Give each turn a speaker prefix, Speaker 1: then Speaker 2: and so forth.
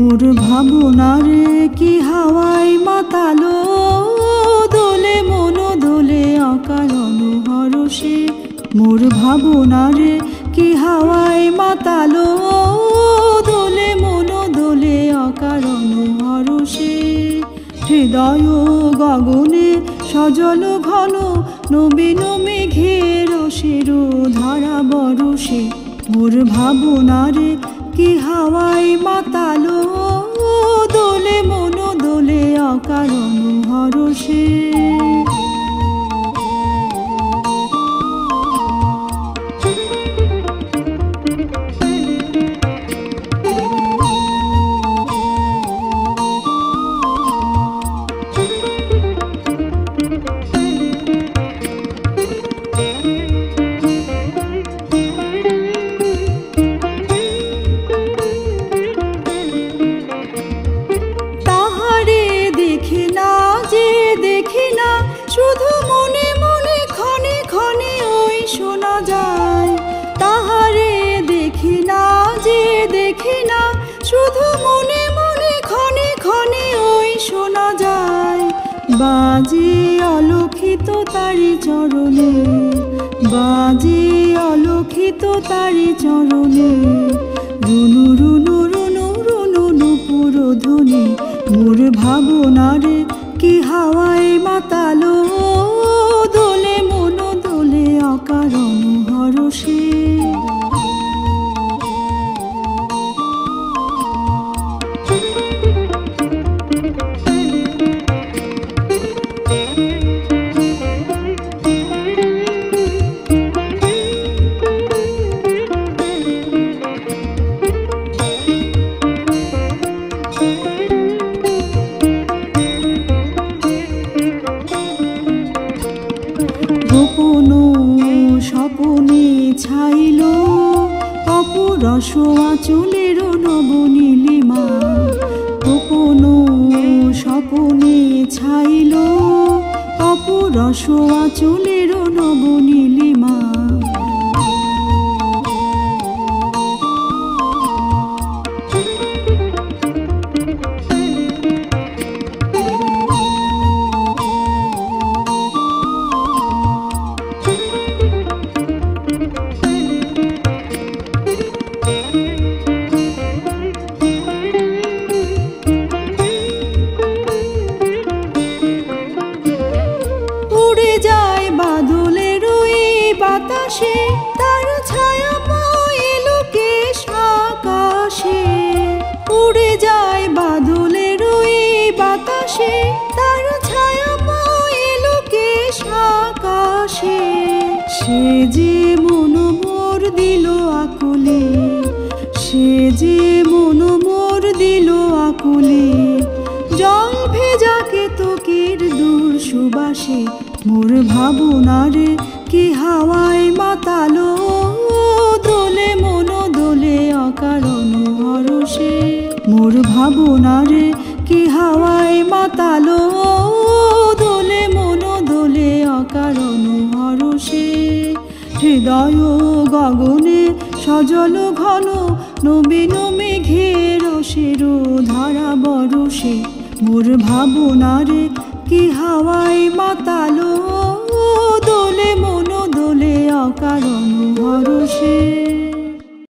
Speaker 1: মোর ভাবনারে কি হাওয়ায় মাতালো, দোলে মন দোলে অকারণ হরষে। মোর ভাবনারে কি হাওয়ায় মাতালো, দোলে মন দোলে অকারণ হরষে। হৃদয় গগনে সজল ঘন, নবীন মেঘের শিরো ধারা বরষে। মোর ভাবনারে কি হাওয়ায় মাতালো, দোলে মন দোলে অকারণ হরষে। শুধু মনে মনে ক্ষণে ক্ষণে ওই শোনা যায়, তাহারে দেখি না যে দেখি না, শুধু মনে মনে ক্ষণে ক্ষণে ওই শোনা যায়। বাজে অলক্ষিত তারি চরণে, বাজে অলক্ষিত তারি চরণে, রুনু রুনু রুনু রুনু নুপুর ধ্বনি। মোর ভাবনারে কি হাওয়ায় মাতালো, দোলে মন দোলে অকারণ হরষে। গোপন স্বপনে ছাইল অপরস আঁচলের নবনীলিমা। গোপন স্বপনে ছাইল অপরস আঁচলের নবনীলিমা। উড়ে যায় বাদলের ওই বাতাসে, তার ছায়াময় লোকেশ আকাশে। উড়ে যায় বাদলের ওই বাতাসে, তার ছায়াময় লোকেশ আকাশে। সে যে মন মোর দিল আকুলে, সে যে মন মোর দিল আকুলে, জল ভেজা কেতকীর দূর সুবাসে। মোর ভাবনারে কি হাওয়ায় মাতালো, দোলে মন দোলে অকারণ হরষে। মোর ভাবনারে কি হাওয়ায় মাতালো, দোলে মন দোলে অকারণ হরষে। হৃদয় গগনে সজল ঘন, নবীন মেঘের শিরো ধারা বরষে। মোর ভাবনারে কি হাওয়ায় মাতালো,